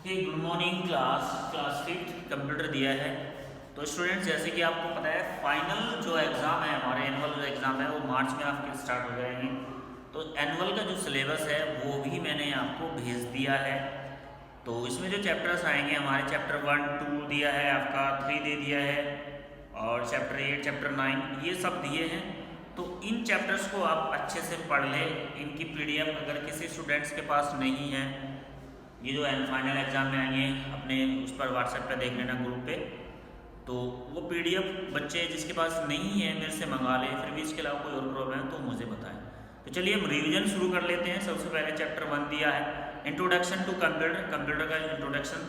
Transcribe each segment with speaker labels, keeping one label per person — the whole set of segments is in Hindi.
Speaker 1: Good morning class fifth computer दिया है। तो स्टूडेंट्स, जैसे कि आपको पता है फाइनल जो एग्ज़ाम है, हमारे एनुअल जो एग्ज़ाम है वो मार्च में आपके स्टार्ट हो जाएंगे। तो एनुअल का जो सिलेबस है वो भी मैंने आपको भेज दिया है। तो इसमें जो चैप्टर्स आएंगे हमारे चैप्टर 1, 2 दिया है, आपका 3 दे दिया है, और चैप्टर 8, चैप्टर 9 ये सब दिए हैं। तो इन चैप्टर्स को आप अच्छे से पढ़ लें। इनकी PDF अगर किसी स्टूडेंट्स के पास नहीं है, ये जो फाइनल एग्ज़ाम में आएंगे अपने उस पर व्हाट्सएप पे देख लेना ग्रुप पे, तो वो PDF बच्चे जिसके पास नहीं है मेरे से मंगा ले। फिर भी इसके अलावा कोई और प्रॉब्लम है तो मुझे बताएं। तो चलिए हम रिवीजन शुरू कर लेते हैं। सबसे पहले चैप्टर 1 दिया है इंट्रोडक्शन टू कंप्यूटर, कंप्यूटर का इंट्रोडक्शन।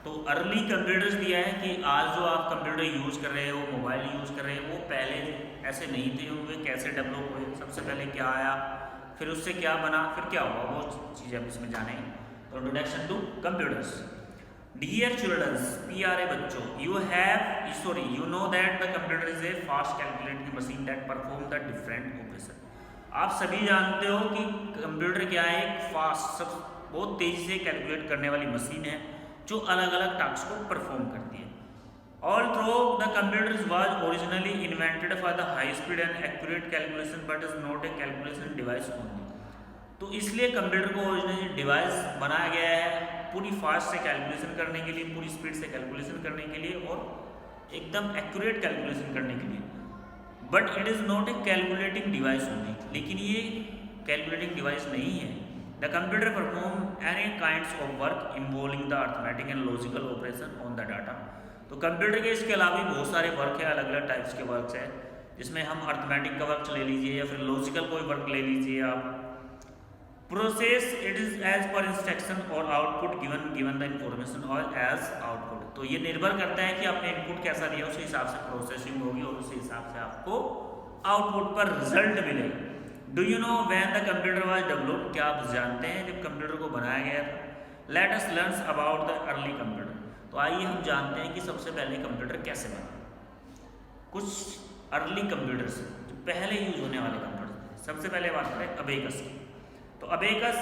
Speaker 1: तो अर्ली कंप्यूटर्स दिया है कि आज जो आप कंप्यूटर यूज़ कर रहे हो, मोबाइल यूज़ कर रहे हो, वो पहले ऐसे नहीं थे, वे कैसे डेवलप हुए, सबसे पहले क्या आया, फिर उससे क्या बना, फिर क्या हुआ, वो चीज़ें हम इसमें जानेंगे। तो introduction to computers. Dear childrens, प्यारे बच्चों, you know that the computer is a fast calculating machine that perform the different operation। आप सभी जानते हो कि कंप्यूटर क्या है, एक फास्ट, बहुत तेजी से कैलकुलेट करने वाली मशीन है जो अलग अलग टास्क को परफॉर्म करती है। Although the computer was originally invented for the high speed and accurate calculation but is not a calculation device only। तो इसलिए कंप्यूटर को ओरिजिनली डिवाइस बनाया गया है पूरी फास्ट से कैलकुलेशन करने के लिए, पूरी स्पीड से कैलकुलेशन करने के लिए और एकदम एक्यूरेट कैलकुलेशन करने के लिए। But it is not a calculating device only, लेकिन ये कैलकुलेटिंग डिवाइस नहीं है। The computer perform any kinds of work involving the arithmetic and logical operation on the data. तो कंप्यूटर के इसके अलावा भी बहुत सारे वर्क है, अलग अलग टाइप्स के वर्क है, जिसमें हम अर्थमेटिक का वर्क ले लीजिए या फिर लॉजिकल कोई वर्क ले लीजिए आप। Process it is as per instruction और आउटपुट गिवन द इंफॉर्मेशन और एज आउटपुट। तो ये निर्भर करता है कि आपने इनपुट कैसा दिया, उस हिसाब से प्रोसेसिंग होगी और उस हिसाब से आपको आउटपुट पर रिजल्ट मिलेगा। Do you know when the computer was developed? क्या आप जानते हैं जब कंप्यूटर को बनाया गया था? Let us learn about the early computer. तो आइए हम जानते हैं कि सबसे पहले कंप्यूटर कैसे बना। कुछ अर्ली कंप्यूटर्स जो पहले यूज होने वाले कंप्यूटर थे। सबसे पहले बात करें अबेकस की। तो abacus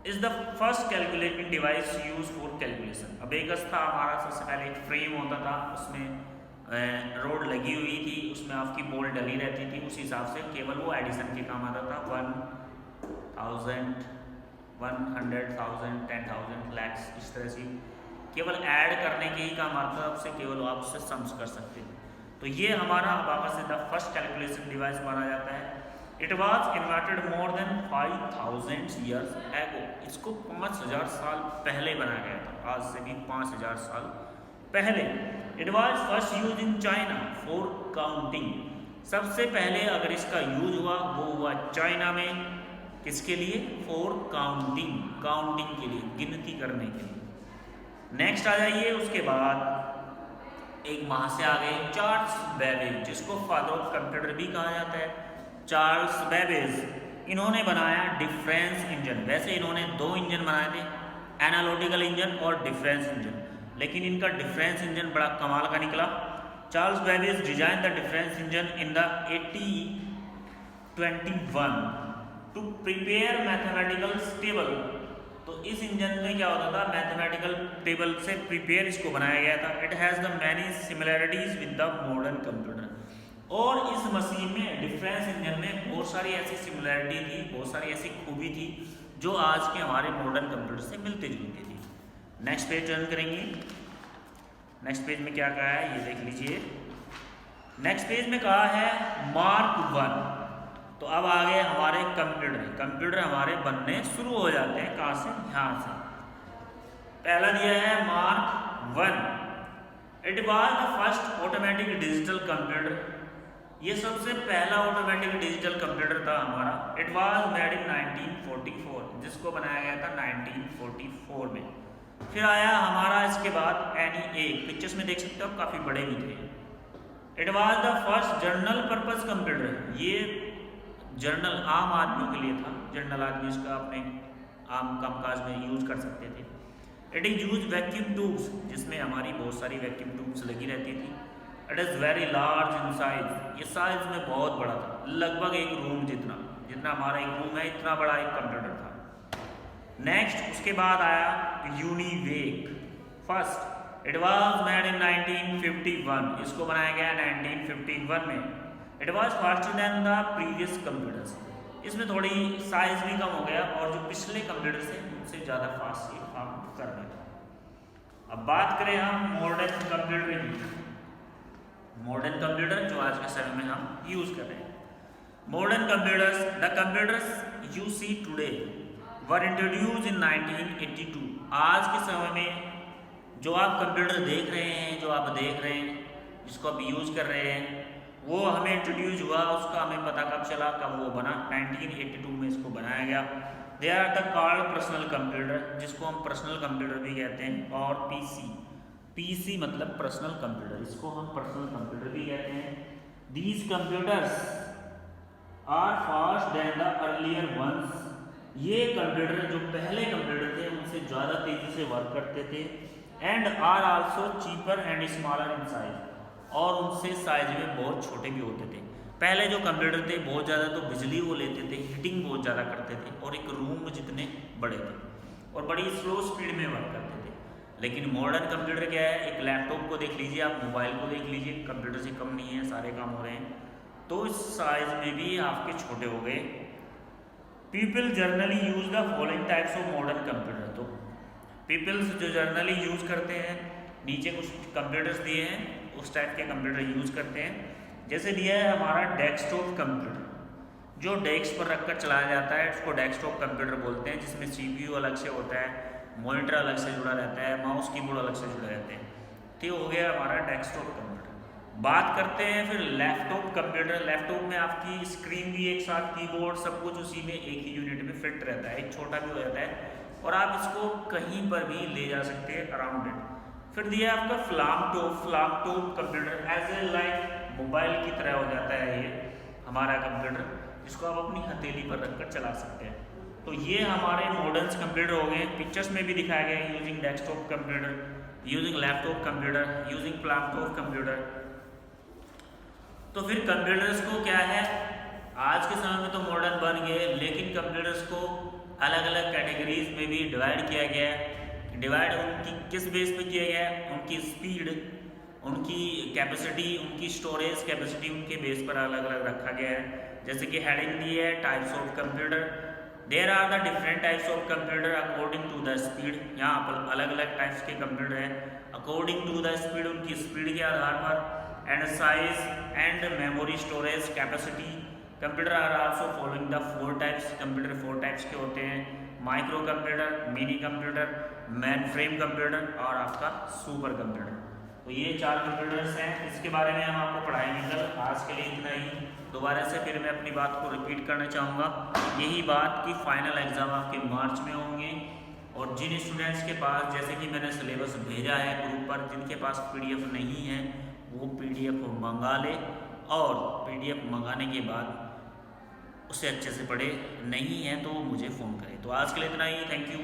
Speaker 1: is the first calculating device use for calculation. Abacus था हमारा सबसे पहले एक फ्रेम होता था, उसमें रोड लगी हुई थी, उसमें आपकी बॉल डली रहती थी, उस हिसाब से केवल वो एडिशन के काम आता था। 1000, 100,000, 10,000, lakhs, इस तरह से केवल ऐड करने के ही काम आता था, उससे केवल आप उससे सम्स कर सकते थे। तो ये हमारा abacus the first calculation device माना जाता है। It was invented more than 5000 years ago. इसको 5000 साल पहले बनाया गया था, आज से भी 5000 साल पहले। It was first use in China for counting. सबसे पहले अगर इसका यूज हुआ वो हुआ चाइना में, किसके लिए? फॉर काउंटिंग, काउंटिंग के लिए, गिनती करने के लिए। नेक्स्ट आ जाइए, उसके बाद एक वहां से आ गए चार्ल्स बेबेज, जिसको फादर ऑफ कंप्यूटर भी कहा जाता है। चार्ल्स बेबेज, इन्होंने बनाया डिफरेंस इंजन। वैसे इन्होंने 2 इंजन बनाए थे, एनालिटिकल इंजन और डिफरेंस इंजन, लेकिन इनका डिफरेंस इंजन बड़ा कमाल का निकला। Charles Babbage design the difference engine in the 1821 to prepare mathematical table. तो इस इंजन में क्या होता था, मैथमेटिकल टेबल से प्रिपेयर इसको बनाया गया था। It has the many similarities with the modern computer. और इस मशीन में, डिफरेंस इंजन में बहुत सारी ऐसी सिमिलैरिटी थी, बहुत सारी ऐसी खूबी थी जो आज के हमारे मॉडर्न कंप्यूटर से मिलते जुलते थी। नेक्स्ट पेज टर्न करेंगे। नेक्स्ट पेज में क्या कहा है ये देख लीजिए। नेक्स्ट पेज में कहा है मार्क 1। तो अब आ गए हमारे कंप्यूटर। कंप्यूटर हमारे बनने शुरू हो जाते हैं, कहाँ से? यहाँ से। पहला दिया है mark 1। It was the first automatic digital computer. ये सबसे पहला ऑटोमेटिक डिजिटल कंप्यूटर था हमारा। इट वाज मेड इन 1944, जिसको बनाया गया था 1944 में। फिर आया हमारा इसके बाद NEA, पिक्चर्स में देख सकते हो आप, काफ़ी बड़े भी थे। It was the first general purpose computer. ये जनरल आम आदमियों के लिए था, जनरल आदमी इसका अपने आम कामकाज में यूज कर सकते थे। It is use vacuum tubes, जिसमें हमारी बहुत सारी वैक्यूम ट्यूब्स लगी रहती थी। It is very large in size. ये साइज में बहुत बड़ा था, लगभग एक रूम जितना, जितना हमारा एक रूम है इतना बड़ा एक कंप्यूटर था। नेक्स्ट उसके बाद आया UNIVAC. First it was made in 1951, इसको बनाया गया 1951 में। It was faster than the previous computers, इसमें थोड़ी साइज भी कम हो गया और जो पिछले कंप्यूटर थे उनसे ज़्यादा फास्ट ये काम कर रहे थे। अब बात करें हम मॉडर्न कंप्यूटर की, मॉडर्न कंप्यूटर जो आज के समय में हम यूज़ कर रहे हैं। Modern computers, the computers you see today were introduced in 1982। आज के समय में जो आप कंप्यूटर देख रहे हैं, जो आप देख रहे हैं, जिसको आप यूज़ कर रहे हैं, वो हमें इंट्रोड्यूस हुआ, उसका हमें पता कब चला, कब वो बना, 1982 में इसको बनाया गया। They are the called personal computer, जिसको हम पर्सनल कंप्यूटर भी कहते हैं, और पीसी, पीसी मतलब पर्सनल कंप्यूटर, इसको हम पर्सनल कंप्यूटर भी कहते हैं। These computers are fast than the earlier ones, ये कंप्यूटर जो पहले कंप्यूटर थे उनसे ज़्यादा तेज़ी से वर्क करते थे। And are also cheaper and smaller in size, और उनसे साइज में बहुत छोटे भी होते थे। पहले जो कंप्यूटर थे बहुत ज़्यादा तो बिजली वो लेते थे, हीटिंग बहुत ज़्यादा करते थे, और एक रूम में जितने बड़े थे, और बड़ी स्लो स्पीड में वर्क करते थे। लेकिन मॉडर्न कंप्यूटर क्या है, एक लैपटॉप को देख लीजिए, आप मोबाइल को देख लीजिए, कंप्यूटर से कम नहीं है, सारे काम हो रहे हैं, तो इस साइज में भी आपके छोटे हो गए। People generally use the following types of modern computer, तो पीपल्स जो जर्नली यूज़ करते हैं, नीचे कुछ कंप्यूटर्स दिए हैं, उस टाइप के कंप्यूटर यूज़ करते हैं। जैसे दिया है हमारा डेस्कटॉप कंप्यूटर, जो डेस्क पर रखकर चलाया जाता है, उसको डेस्कटॉप कंप्यूटर बोलते हैं, जिसमें सीपीयू अलग से होता है, मॉनिटर अलग से जुड़ा रहता है, माउस कीबोर्ड अलग से जुड़े रहते हैं। तो ये हो गया हमारा डेस्कटॉप कंप्यूटर। बात करते हैं फिर लैपटॉप कंप्यूटर। लैपटॉप में आपकी स्क्रीन भी एक साथ, कीबोर्ड सब कुछ उसी में एक ही यूनिट में फिट रहता है, एक छोटा भी हो जाता है, और आप इसको कहीं पर भी ले जा सकते हैं अराउंड इट। फिर दिया आपका flaptop computer, as a like mobile की तरह हो जाता है ये हमारा कंप्यूटर, जिसको आप अपनी हथेली पर रखकर चला सकते हैं। तो ये हमारे मॉडर्न कंप्यूटर हो गए, पिक्चर्स में भी दिखाया गया है, using desktop computer, using laptop computer, using flaptop computer. तो फिर कंप्यूटर्स को क्या है, आज के समय में तो मॉडर्न बन गए, लेकिन कंप्यूटर्स को अलग अलग कैटेगरीज में भी डिवाइड किया गया है। डिवाइड उनकी किस बेस पे किया गया है, उनकी स्पीड, उनकी कैपेसिटी, उनकी स्टोरेज कैपेसिटी, उनके बेस पर अलग अलग रखा गया है। जैसे कि हेडिंग दी है types of computer, there are the different types of computer according to the speed. यहाँ पर अलग अलग टाइप्स के कंप्यूटर हैं अकॉर्डिंग टू द स्पीड, उनकी स्पीड के आधार पर, and size and memory storage capacity. Computer are also following the 4 types, computer 4 types के होते हैं, micro computer, mini computer, mainframe computer और आपका सुपर कंप्यूटर। तो ये 4 कंप्यूटर्स हैं, इसके बारे में हम आपको पढ़ाएंगे कल। आज के लिए इतना ही। दोबारा से फिर मैं अपनी बात को रिपीट करना चाहूँगा, यही बात कि फाइनल एग्ज़ाम आपके मार्च में होंगे, और जिन स्टूडेंट्स के पास, जैसे कि मैंने सिलेबस भेजा है ग्रुप पर, जिनके पास PDF नहीं है वो PDF मंगा ले, और PDF मंगाने के बाद उसे अच्छे से पढ़े, नहीं है तो मुझे फ़ोन करें। तो आज के लिए इतना ही, थैंक यू।